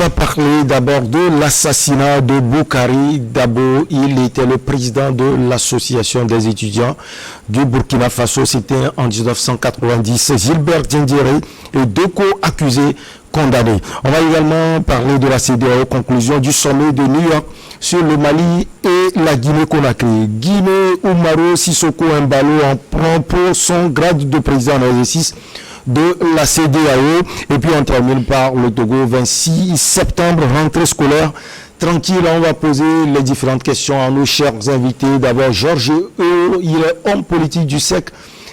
va parler d'abord de l'assassinat de Boukari Dabo. Il était le président de l'association des étudiants du Burkina Faso. C'était en 1990. Gilbert Diendéré et deux co-accusés condamnés. On va également parler de la CEDEAO, conclusion du sommet de New York sur le Mali et la Guinée-Conakry. Guinée, Oumaro Sissoko Embalo en prend pour son grade de président en exercice de la CEDEAO. Et puis on termine par le Togo, 26 septembre, rentrée scolaire tranquille. On va poser les différentes questions à nos chers invités. D'abord, Georges il est homme politique du SEC,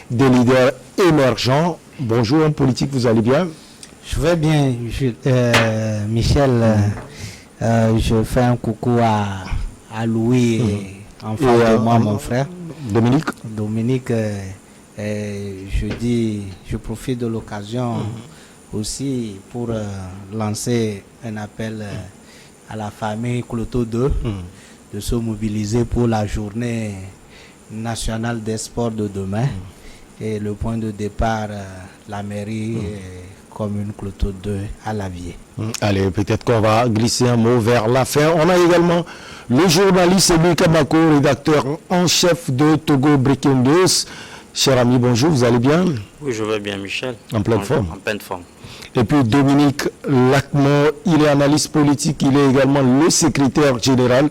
des leaders émergents. Bonjour, homme politique, vous allez bien? Je vais bien, Michel. Je fais un coucou à Louis, enfant de moi, mon frère. Dominique. Je profite de l'occasion aussi pour lancer un appel à la famille Cloto 2 de se mobiliser pour la journée nationale des sports de demain. Et le point de départ, la mairie commune Cloto 2 à Lavier. Allez, peut-être qu'on va glisser un mot vers la fin. On a également le journaliste Louis Kamako, rédacteur en chef de Togo Breaking News. Cher ami, bonjour, vous allez bien? Oui, je vais bien, Michel. En pleine forme. En pleine forme. Et puis Dominique Lacmont, il est analyste politique, il est également le secrétaire général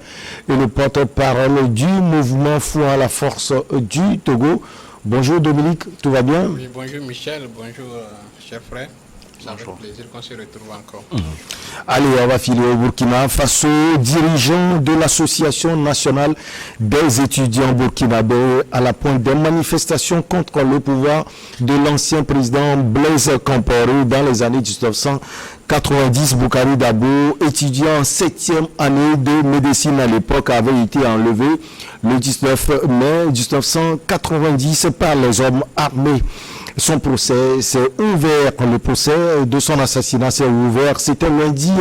et le porte-parole du mouvement Foi à la force du Togo. Bonjour Dominique, tout va bien? Oui, bonjour Michel, bonjour cher frère. Ça fait plaisir qu'on se retrouve encore. Allez, on va filer au Burkina Faso. Dirigeant de l'Association nationale des étudiants burkinabés à la pointe des manifestations contre le pouvoir de l'ancien président Blaise Compaoré dans les années 1990. Boukari Dabo, étudiant en 7e année de médecine à l'époque, avait été enlevé le 19 mai 1990 par les hommes armés. Son procès s'est ouvert, le procès de son assassinat s'est ouvert, c'était lundi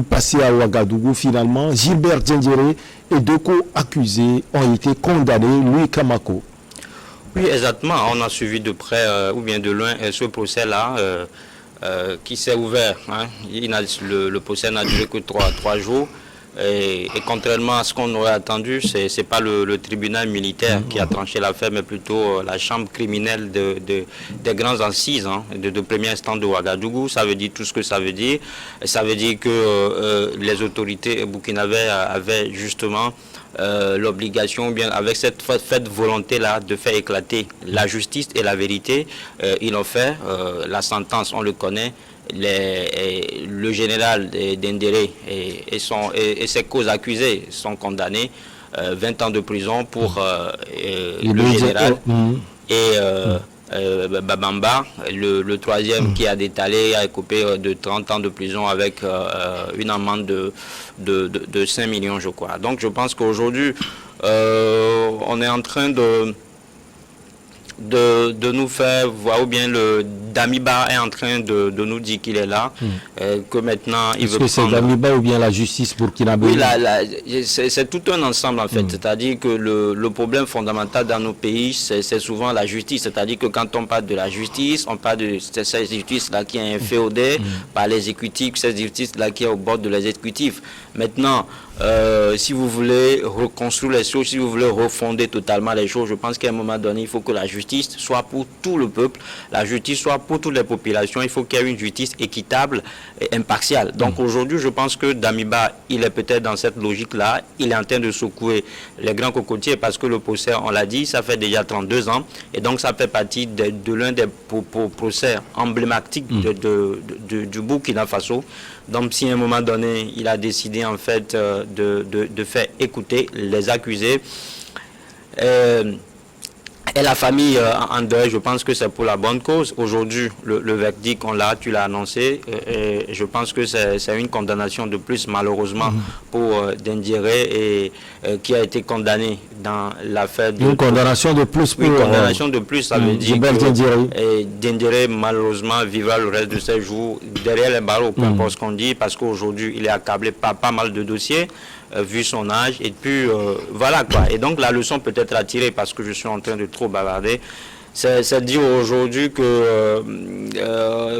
passé à Ouagadougou. Finalement, Gilbert Diendéré et deux co-accusés ont été condamnés, Louis Kamako. Oui, exactement, on a suivi de près ou bien de loin ce procès-là qui s'est ouvert. Le procès n'a duré que trois jours. Et contrairement à ce qu'on aurait attendu, ce n'est pas le tribunal militaire qui a tranché l'affaire, mais plutôt la chambre criminelle des grandes assises de premier instant de Ouagadougou. Ça veut dire tout ce que ça veut dire. Ça veut dire que les autorités burkinabées avaient justement l'obligation, bien avec cette volonté-là de faire éclater la justice et la vérité. Ils l'ont fait. La sentence, on le connaît. Le général Diendéré et ses causes accusées sont condamnés 20 ans de prison pour le général et Babamba, le troisième qui a détalé, a écopé de 30 ans de prison avec une amende de 5 millions, je crois. Donc je pense qu'aujourd'hui, on est en train de nous faire voir, ou bien Damiba est en train de nous dire qu'il est là, que maintenant il veut prendre... Est-ce que c'est Damiba ou bien la justice burkinabé? Oui, c'est tout un ensemble en fait, c'est-à-dire que le problème fondamental dans nos pays, c'est souvent la justice, c'est-à-dire que quand on parle de la justice, on parle de cette justice-là qui est inféodée par l'exécutif, cette justice-là qui est au bord de l'exécutif. Maintenant, si vous voulez reconstruire les choses, si vous voulez refonder totalement les choses, je pense qu'à un moment donné, il faut que la justice soit pour tout le peuple, la justice soit pour toutes les populations, il faut qu'il y ait une justice équitable et impartiale. Donc aujourd'hui, je pense que Damiba, il est peut-être dans cette logique-là, il est en train de secouer les grands cocotiers parce que le procès, on l'a dit, ça fait déjà 32 ans et donc ça fait partie de l'un des procès emblématiques du Burkina Faso. Donc si à un moment donné, il a décidé en fait de faire écouter les accusés, et la famille en deuil, je pense que c'est pour la bonne cause. Aujourd'hui, le verdict, tu l'as annoncé. Et je pense que c'est une condamnation de plus, malheureusement, pour Diendéré, qui a été condamné dans l'affaire de... Une condamnation de plus pour... Une condamnation de plus, ça veut dire que Diendéré, malheureusement, vivra le reste de ses jours derrière les barreaux, peu importe ce qu'on dit, parce qu'aujourd'hui, il est accablé par pas mal de dossiers. Vu son âge, et puis voilà quoi. Et donc la leçon peut être à tirer, parce que je suis en train de trop bavarder, c'est dire aujourd'hui que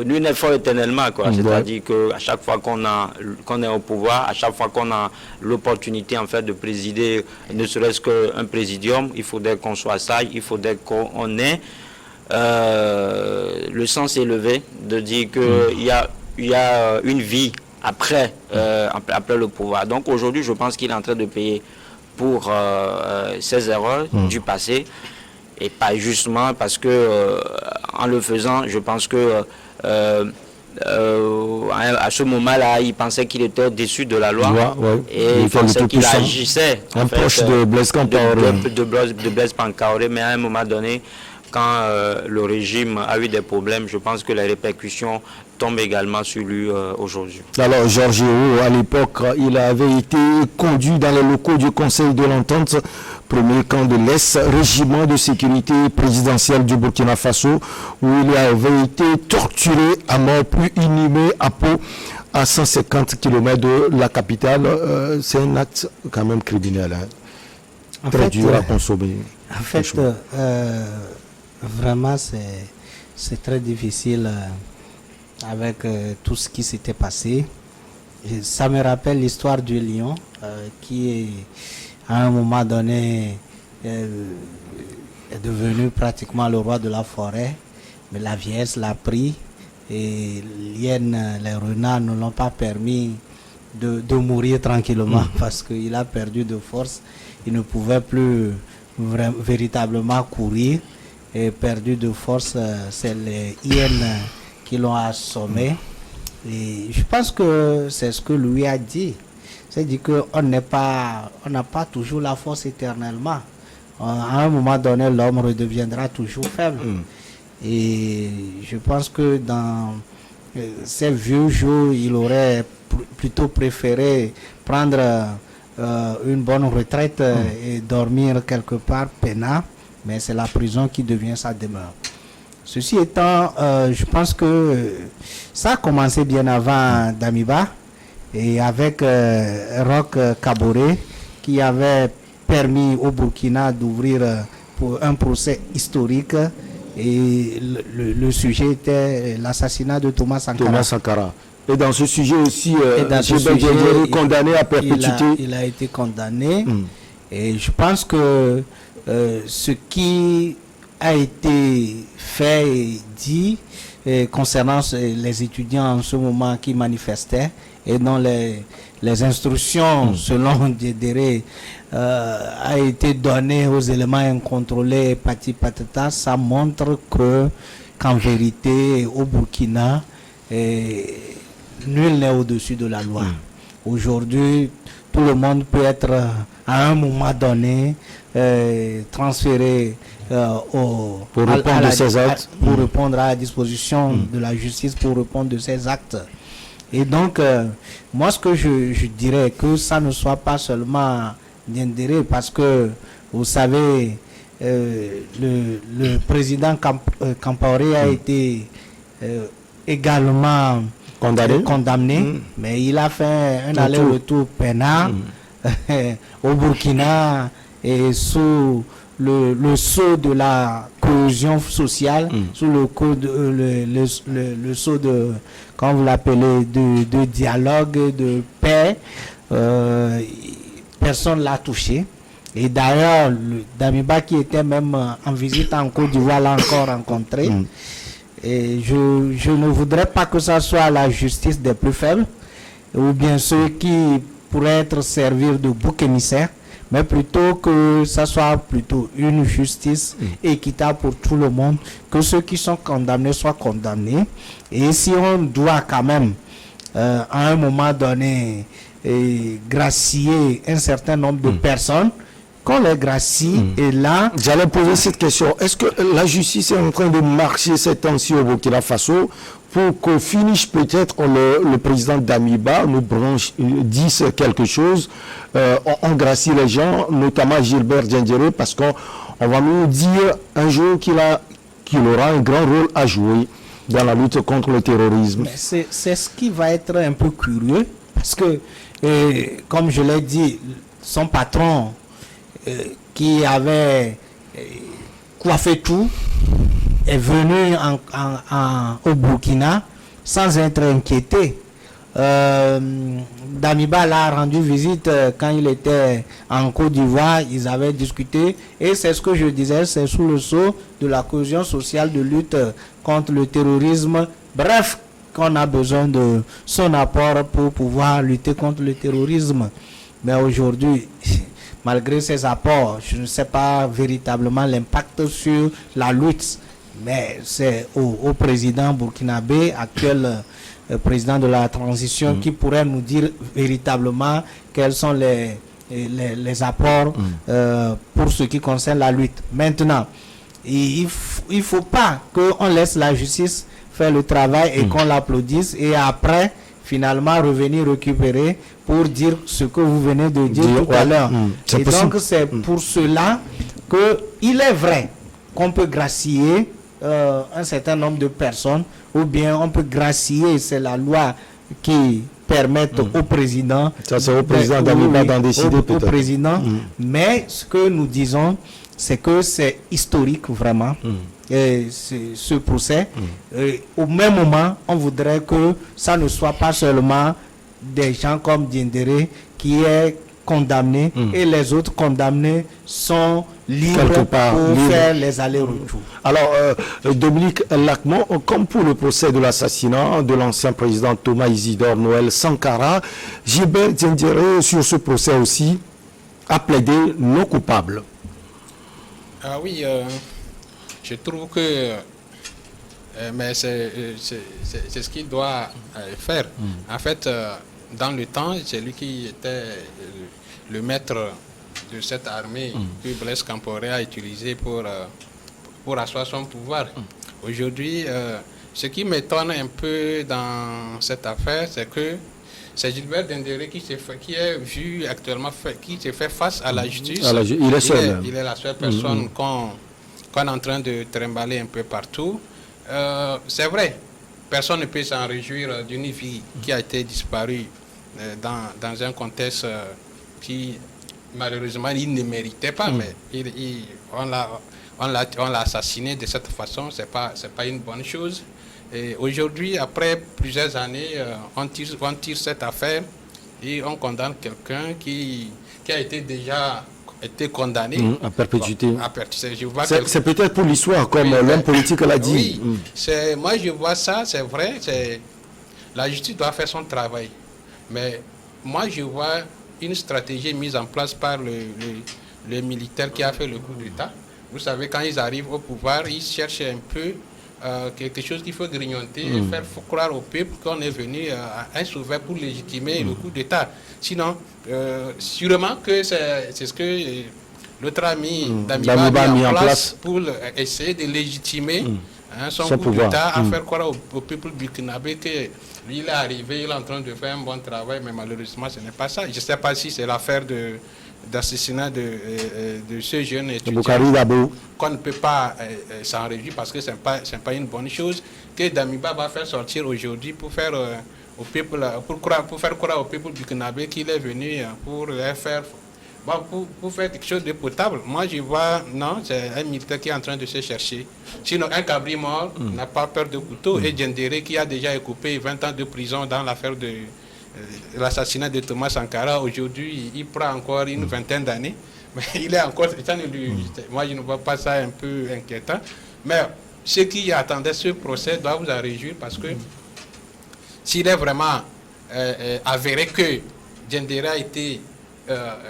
lui n'est fort éternellement, quoi. C'est-à-dire qu'à chaque fois qu'on est au pouvoir, à chaque fois qu'on a l'opportunité en fait de présider, ne serait-ce qu'un présidium, il faudrait qu'on soit sage, il faudrait qu'on ait le sens élevé de dire qu'il y a une vie après le pouvoir. Donc aujourd'hui, je pense qu'il est en train de payer pour ses erreurs du passé. Et pas justement parce que en le faisant, je pense que à ce moment-là, il pensait qu'il était au-dessus de la loi, et il pensait qu'il agissait un proche de Blaise Compaoré. De Blaise Compaoré, mais à un moment donné, quand le régime a eu des problèmes, je pense que les répercussions tombent également sur lui aujourd'hui. Alors, Georges Hérault, à l'époque, il avait été conduit dans les locaux du Conseil de l'Entente, premier camp de l'Est, régiment de sécurité présidentielle du Burkina Faso, où il avait été torturé à mort, puis inhumé à Pau, à 150 km de la capitale. C'est un acte quand même criminel, hein. Très dur à consommer. En fait, vraiment, c'est très difficile avec tout ce qui s'était passé. Et ça me rappelle l'histoire du lion qui, à un moment donné, est devenu pratiquement le roi de la forêt. Mais la vieillesse l'a pris et l'hyène, les renards ne l'ont pas permis de mourir tranquillement parce qu'il a perdu de force. Il ne pouvait plus véritablement courir. Et perdu de force, c'est les hyènes qui l'ont assommé. Et je pense que c'est ce que lui a dit. C'est-à-dire qu'on n'a pas toujours la force éternellement. À un moment donné, l'homme redeviendra toujours faible. Et je pense que dans ces vieux jours, il aurait plutôt préféré prendre une bonne retraite et dormir quelque part peinard. Mais c'est la prison qui devient sa demeure. Ceci étant, je pense que ça a commencé bien avant Damiba et avec Roch Kaboré qui avait permis au Burkina d'ouvrir pour un procès historique et le sujet était l'assassinat de Thomas Sankara. Et dans ce sujet aussi, est condamné à perpétuité. Il a été condamné et je pense que ce qui a été fait et dit concernant les étudiants en ce moment qui manifestaient et dont les instructions selon Diedéré a été donné aux éléments incontrôlés patata, ça montre qu'en vérité au Burkina nul n'est au-dessus de la loi. Aujourd'hui tout le monde peut être à un moment donné transféré pour répondre à la disposition de la justice pour répondre de ses actes. Et donc, moi, ce que je dirais, que ça ne soit pas seulement Diendéré, parce que, vous savez, le président Compaoré a été également condamné, mais il a fait un aller-retour peinard au Burkina et sous le sceau de la cohésion sociale, sous le sceau de, comme vous l'appelez, de dialogue, de paix. Personne ne l'a touché. Et d'ailleurs, Damiba qui était même en visite en Côte d'Ivoire l'a encore rencontré. Et je ne voudrais pas que ça soit la justice des plus faibles, ou bien ceux qui pourraient être servir de bouc émissaire, mais plutôt que ça soit plutôt une justice équitable pour tout le monde, que ceux qui sont condamnés soient condamnés. Et si on doit quand même, à un moment donné, gracier un certain nombre de personnes, qu'on les gracie, et là... J'allais poser cette question. Est-ce que la justice est en train de marcher ces temps-ci au Burkina Faso pour qu'on finisse peut-être le président Damiba nous dise quelque chose, on gracie les gens, notamment Gilbert Diendéré, parce qu'on va nous dire un jour qu'il aura un grand rôle à jouer dans la lutte contre le terrorisme. C'est ce qui va être un peu curieux, parce que, comme je l'ai dit, son patron qui avait Kouafetou est venu au Burkina sans être inquiété. Damiba l'a rendu visite quand il était en Côte d'Ivoire, ils avaient discuté et c'est ce que je disais, c'est sous le sceau de la cohésion sociale de lutte contre le terrorisme. Bref, qu'on a besoin de son apport pour pouvoir lutter contre le terrorisme. Mais aujourd'hui, malgré ces apports, je ne sais pas véritablement l'impact sur la lutte, mais c'est au président burkinabé, actuel président de la transition, qui pourrait nous dire véritablement quels sont les apports pour ce qui concerne la lutte. Maintenant, il ne faut pas qu'on laisse la justice faire le travail et qu'on l'applaudisse et après, finalement, revenir récupérer pour dire ce que vous venez de dire tout à l'heure. Et donc, c'est pour cela qu'il est vrai qu'on peut gracier un certain nombre de personnes ou bien on peut gracier, c'est la loi qui permet au président, ça c'est au président d'en décider au président, mais ce que nous disons, c'est que c'est historique vraiment, ce procès. Au même moment, on voudrait que ça ne soit pas seulement des gens comme Diendéré qui est condamné et les autres condamnés sont libres pour faire les allers-retours. Alors, Dominique Lacmon, comme pour le procès de l'assassinat de l'ancien président Thomas Isidore Noël Sankara, Gilbert Diendéré, sur ce procès aussi, a plaidé non coupable. Ah oui, je trouve que mais c'est ce qu'il doit faire. En fait, dans le temps, c'est lui qui était le maître de cette armée que Blaise Compaoré a utilisé pour asseoir son pouvoir. Aujourd'hui, ce qui m'étonne un peu dans cette affaire, c'est que c'est Gilbert Diendéré qui est vu actuellement, qui s'est fait face à la justice. Il est seul. Il est la seule personne qu'on est en train de trimballer un peu partout. C'est vrai, personne ne peut s'en réjouir d'une vie qui a été disparue dans un contexte qui, malheureusement, il ne méritait pas, mais on l'a assassiné de cette façon, c'est pas une bonne chose. Et aujourd'hui, après plusieurs années, on tire cette affaire et on condamne quelqu'un qui a déjà été condamné à perpétuité. C'est peut-être pour l'histoire, comme l'homme politique l'a dit. Oui, moi je vois ça, c'est vrai, la justice doit faire son travail. Mais moi je vois une stratégie mise en place par le militaire qui a fait le coup d'État. Vous savez, quand ils arrivent au pouvoir, ils cherchent un peu quelque chose qu'il faut grignoter et faire croire au peuple qu'on est venu à un sauveur pour légitimer le coup d'État. Sinon, sûrement que c'est ce que l'autre ami Damiba a mis en place pour essayer de légitimer son coup d'État, à faire croire au peuple burkinabé que lui, il est arrivé, il est en train de faire un bon travail, mais malheureusement, ce n'est pas ça. Je ne sais pas si c'est l'affaire d'assassinat de ce jeune étudiant qu'on ne peut pas s'en réjouir parce que ce n'est pas une bonne chose que Damiba va faire sortir aujourd'hui pour faire au peuple, pour faire croire au peuple burkinabé qu'il est venu pour les faire pour faire quelque chose de potable. Moi je vois, non, c'est un militaire qui est en train de se chercher. Sinon un cabri mort n'a pas peur de couteau. Et Diendéré qui a déjà écopé 20 ans de prison dans l'affaire de l'assassinat de Thomas Sankara, aujourd'hui il prend encore une vingtaine d'années, mais il est encore, moi je ne vois pas ça un peu inquiétant, mais ceux qui attendaient ce procès doivent vous en réjouir parce que s'il est vraiment avéré que Diendéré a été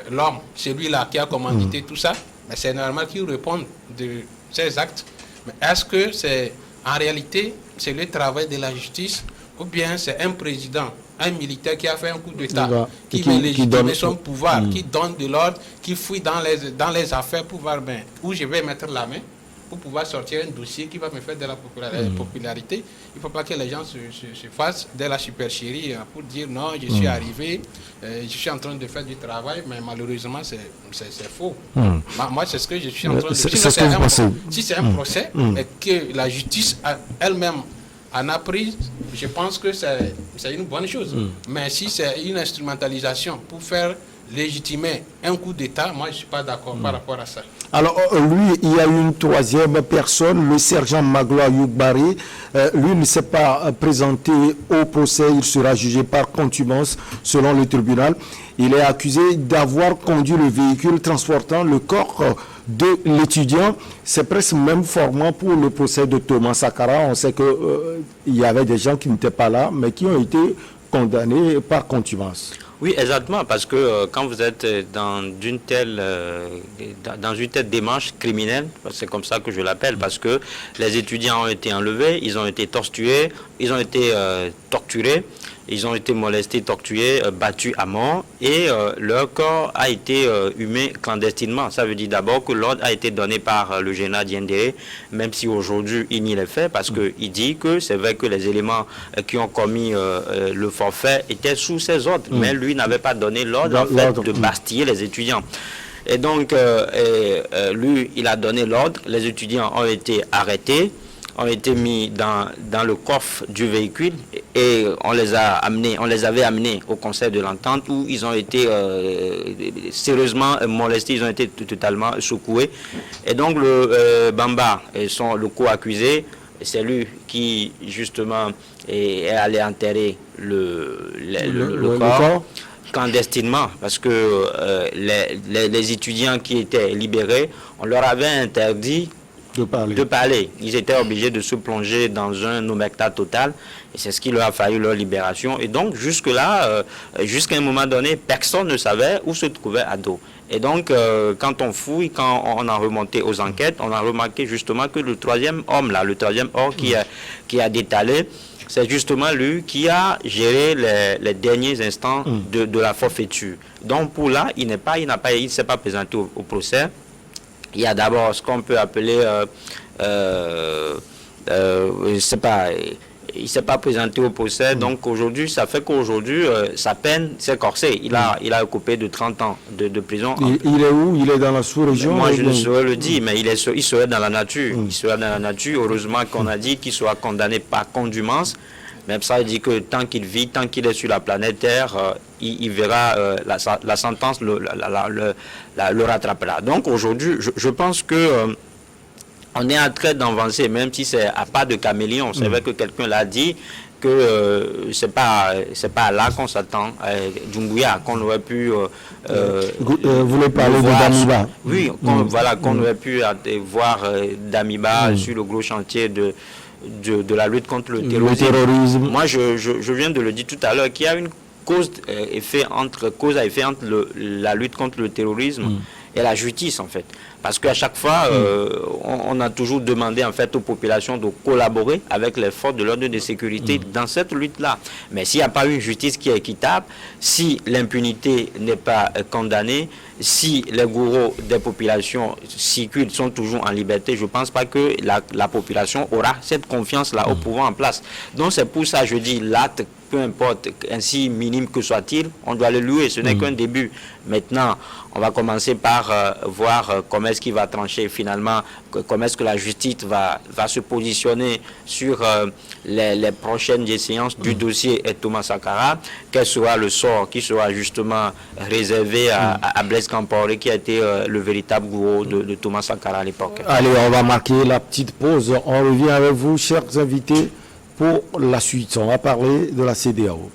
l'homme, celui-là qui a commandité tout ça, mais c'est normal qu'il réponde de ses actes. Mais est-ce que c'est en réalité c'est le travail de la justice ou bien c'est un président, un militaire qui a fait un coup d'État, qui veut légitimer son pouvoir, qui donne de l'ordre, qui fouille dans les affaires pour voir où je vais mettre la main pour pouvoir sortir un dossier qui va me faire de la popularité. Il ne faut pas que les gens se fassent de la supercherie pour dire non, je suis arrivé, je suis en train de faire du travail, mais malheureusement c'est faux. Moi c'est ce que je suis en train de dire. Si c'est un procès et que la justice elle-même en a pris, je pense que c'est une bonne chose. Mais si c'est une instrumentalisation pour faire légitimer un coup d'État, moi je ne suis pas d'accord par rapport à ça. Alors, lui, il y a une troisième personne, le sergent Magloire Youbari. Lui ne s'est pas présenté au procès. Il sera jugé par contumace selon le tribunal. Il est accusé d'avoir conduit le véhicule transportant le corps de l'étudiant. C'est presque le même format pour le procès de Thomas Sankara. On sait qu'il y avait des gens qui n'étaient pas là, mais qui ont été condamnés par contumace. Oui, exactement, parce que quand vous êtes dans une telle démarche criminelle, c'est comme ça que je l'appelle, parce que les étudiants ont été enlevés, ils ont été torturés, ils ont été torturés, ils ont été molestés, torturés, battus à mort, et leur corps a été humé clandestinement. Ça veut dire d'abord que l'ordre a été donné par le général Diendéré, même si aujourd'hui il nie les faits, parce qu'il dit que c'est vrai que les éléments qui ont commis le forfait étaient sous ses ordres, mais lui n'avait pas donné l'ordre en fait de bastiller les étudiants. Et donc, lui, il a donné l'ordre, les étudiants ont été arrêtés, ont été mis dans le coffre du véhicule et on les avait amenés au conseil de l'entente où ils ont été sérieusement molestés, ils ont été totalement secoués. Et donc le Bamba, le co-accusé, c'est lui qui justement est allé enterrer le corps clandestinement, parce que les étudiants qui étaient libérés, on leur avait interdit de parler. Ils étaient obligés de se plonger dans un omerta total et c'est ce qui leur a fallu leur libération. Et donc jusque-là, jusqu'à un moment donné, personne ne savait où se trouvait Ado. Et donc quand on fouille, quand on a remonté aux enquêtes, on a remarqué justement que le troisième homme là, le troisième homme qui a détalé, c'est justement lui qui a géré les derniers instants de la forfaiture. Donc pour là, il ne s'est pas présenté au procès. Il y a d'abord ce qu'on peut appeler, il ne s'est pas présenté au procès. Donc aujourd'hui, ça fait qu'aujourd'hui, sa peine s'est corsée. Il a coupé de 30 ans de prison. Il est où? Il est dans la sous-région? Moi, je ne saurais le dire, mais il serait dans la nature. Il serait dans la nature. Heureusement qu'on a dit qu'il sera condamné par contumace. Même ça, il dit que tant qu'il vit, tant qu'il est sur la planète Terre, il verra la sentence le rattrapera. Donc aujourd'hui, je pense que on est en train d'avancer, même si c'est à pas de caméléon. C'est vrai que quelqu'un l'a dit, que c'est pas là qu'on s'attend. Doumbouya, qu'on aurait pu vous voulez parler de Damiba? Oui, qu'on aurait pu voir Damiba sur le gros chantier de la lutte contre le terrorisme. Moi, je viens de le dire tout à l'heure, qu'il y a une cause à effet entre la lutte contre le terrorisme et la justice, en fait. Parce qu'à chaque fois, on a toujours demandé, en fait, aux populations de collaborer avec les forces de l'ordre de sécurité dans cette lutte-là. Mais s'il n'y a pas une justice qui est équitable, si l'impunité n'est pas condamnée, si les gourous des populations circulent, sont toujours en liberté, je ne pense pas que la population aura cette confiance-là au pouvoir en place. Donc c'est pour ça que je dis l'acte, peu importe, ainsi minime que soit-il, on doit le louer, ce n'est qu'un début. Maintenant, on va commencer par voir comment est-ce qu'il va trancher finalement, comment est-ce que la justice va se positionner sur les prochaines séances du dossier Thomas Sankara, quel sera le sort qui sera justement réservé à Blaise Compaoré, qui a été le véritable gourou de Thomas Sankara à l'époque. Allez, on va marquer la petite pause. On revient avec vous, chers invités, pour la suite. On va parler de la CEDEAO.